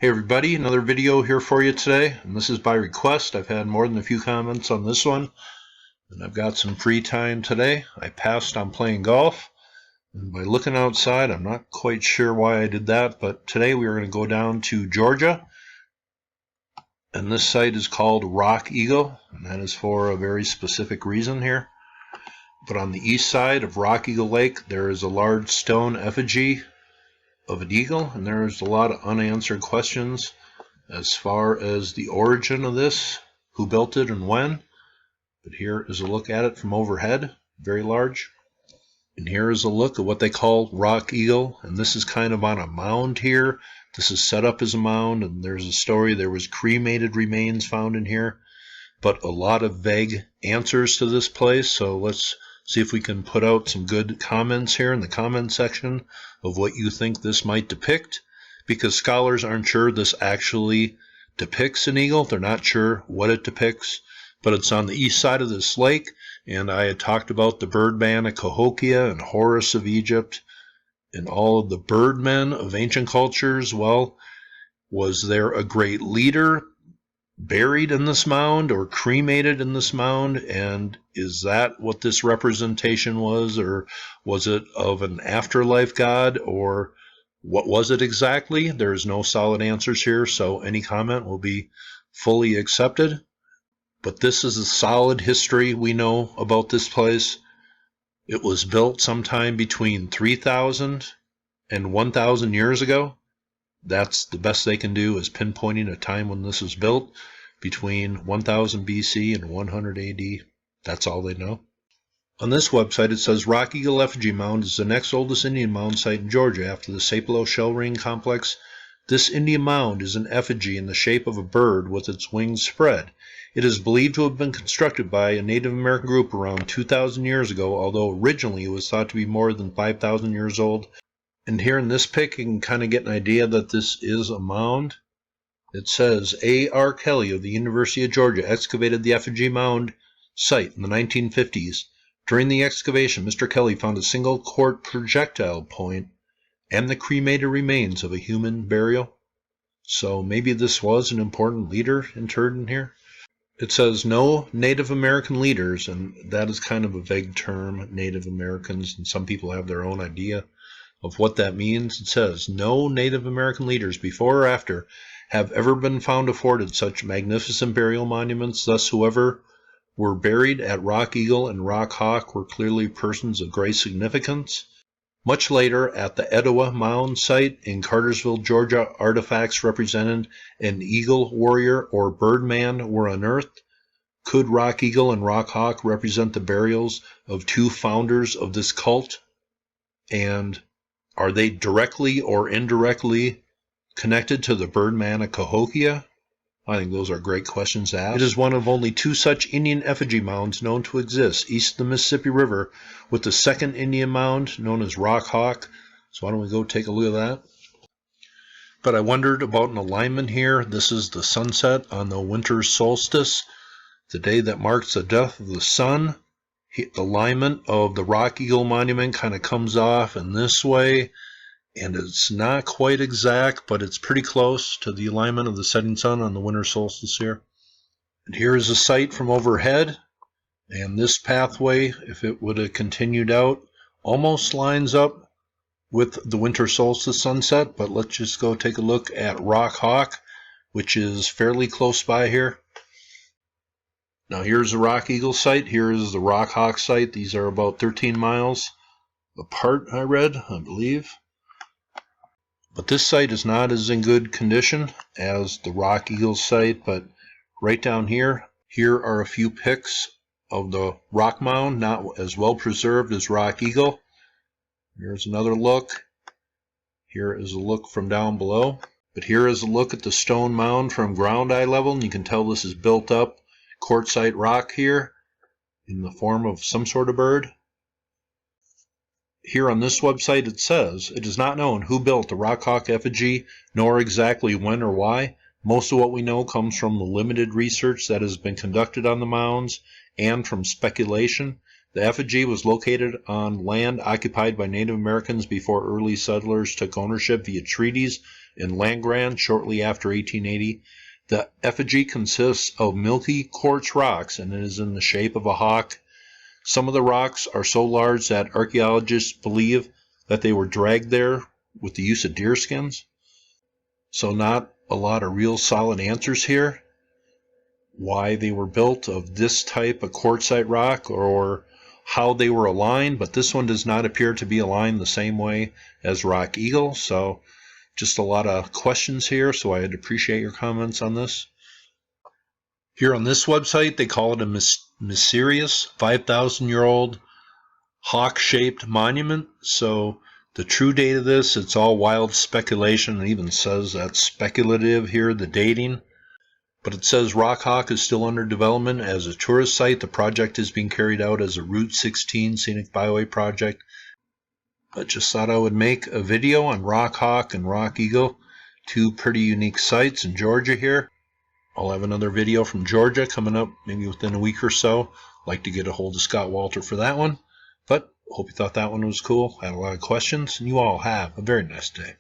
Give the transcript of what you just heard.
Hey everybody, another video here for you today, and this is by request. I've had more than a few comments on this one, and I've got some free time today. I passed on playing golf, and by looking outside, I'm not quite sure why I did that, but today we are going to go down to Georgia, and this site is called Rock Eagle, and that is for a very specific reason here. But on the east side of Rock Eagle Lake, there is a large stone effigy of an eagle, and there's a lot of unanswered questions as far as the origin of this, who built it and when. But here is a look at it from overhead, very large. And here is a look at what they call Rock Eagle, and this is kind of on a mound here. This is set up as a mound, and there's a story there was cremated remains found in here, but a lot of vague answers to this place. So let's see if we can put out some good comments here in the comment section of what you think this might depict, because scholars aren't sure this actually depicts an eagle. They're not sure what it depicts, but it's on the east side of this lake, and I had talked about the birdman of Cahokia and Horus of Egypt and all of the birdmen of ancient cultures. Well, was there a great leader buried in this mound or cremated in this mound, and is that what this representation was, or was it of an afterlife god, or what was it exactly? There's no solid answers here, so any comment will be fully accepted. But this is a solid history we know about this place. It was built sometime between 3,000 and 1,000 years ago. That's the best they can do, is pinpointing a time when this was built, between 1000 BC and 100 AD. That's all they know. On this website it says Rock Eagle Effigy Mound is the next oldest Indian mound site in Georgia after the Sapelo Shell Ring Complex. This Indian mound is an effigy in the shape of a bird with its wings spread. It is believed to have been constructed by a Native American group around 2,000 years ago, although originally it was thought to be more than 5,000 years old. And here in this pic, you can kind of get an idea that this is a mound. It says A.R. Kelly of the University of Georgia excavated the effigy mound site in the 1950s. During the excavation, Mr. Kelly found a single quart projectile point and the cremated remains of a human burial. So maybe this was an important leader interred in here. It says no Native American leaders, and that is kind of a vague term, Native Americans, and some people have their own idea of what that means. It says no Native American leaders before or after have ever been found afforded such magnificent burial monuments. Thus, whoever were buried at Rock Eagle and Rock Hawk were clearly persons of great significance. Much later, at the Etowah Mound site in Cartersville, Georgia, artifacts represented an eagle warrior or birdman were unearthed. Could Rock Eagle and Rock Hawk represent the burials of two founders of this cult? And are they directly or indirectly connected to the birdman of Cahokia? I think those are great questions to ask. It is one of only two such Indian effigy mounds known to exist east of the Mississippi River, with the second Indian mound known as Rock Hawk. So why don't we go take a look at that? But I wondered about an alignment here. This is the sunset on the winter solstice, the day that marks the death of the sun. The alignment of the Rock Eagle monument kind of comes off in this way, and it's not quite exact, but it's pretty close to the alignment of the setting sun on the winter solstice here. And here is a site from overhead, and this pathway, if it would have continued out, almost lines up with the winter solstice sunset. But let's just go take a look at Rock Hawk, which is fairly close by here. Now here's the Rock Eagle site, here is the Rock Hawk site. These are about 13 miles apart, I believe. But this site is not as in good condition as the Rock Eagle site. But right down here are a few pics of the rock mound, not as well preserved as Rock Eagle. Here's another look. Here is a look from down below. But here is a look at the stone mound from ground eye level, and you can tell this is built up quartzite rock here in the form of some sort of bird. Here on this website it says, it is not known who built the Rock Hawk effigy, nor exactly when or why. Most of what we know comes from the limited research that has been conducted on the mounds and from speculation. The effigy was located on land occupied by Native Americans before early settlers took ownership via treaties in land grant shortly after 1880. The effigy consists of milky quartz rocks, and it is in the shape of a hawk. Some of the rocks are so large that archaeologists believe that they were dragged there with the use of deer skins. So not a lot of real solid answers here. Why they were built of this type of quartzite rock or how they were aligned, but this one does not appear to be aligned the same way as Rock Eagle. So just a lot of questions here, so I'd appreciate your comments on this. Here on this website, they call it a mysterious 5,000-year-old hawk-shaped monument. So the true date of this, it's all wild speculation. It even says that's speculative here, the dating. But it says Rock Hawk is still under development as a tourist site. The project is being carried out as a Route 16 scenic byway project. But just thought I would make a video on Rock Hawk and Rock Eagle, two pretty unique sites in Georgia here. I'll have another video from Georgia coming up maybe within a week or so. Like to get a hold of Scott Walter for that one. But hope you thought that one was cool. Had a lot of questions, and you all have a very nice day.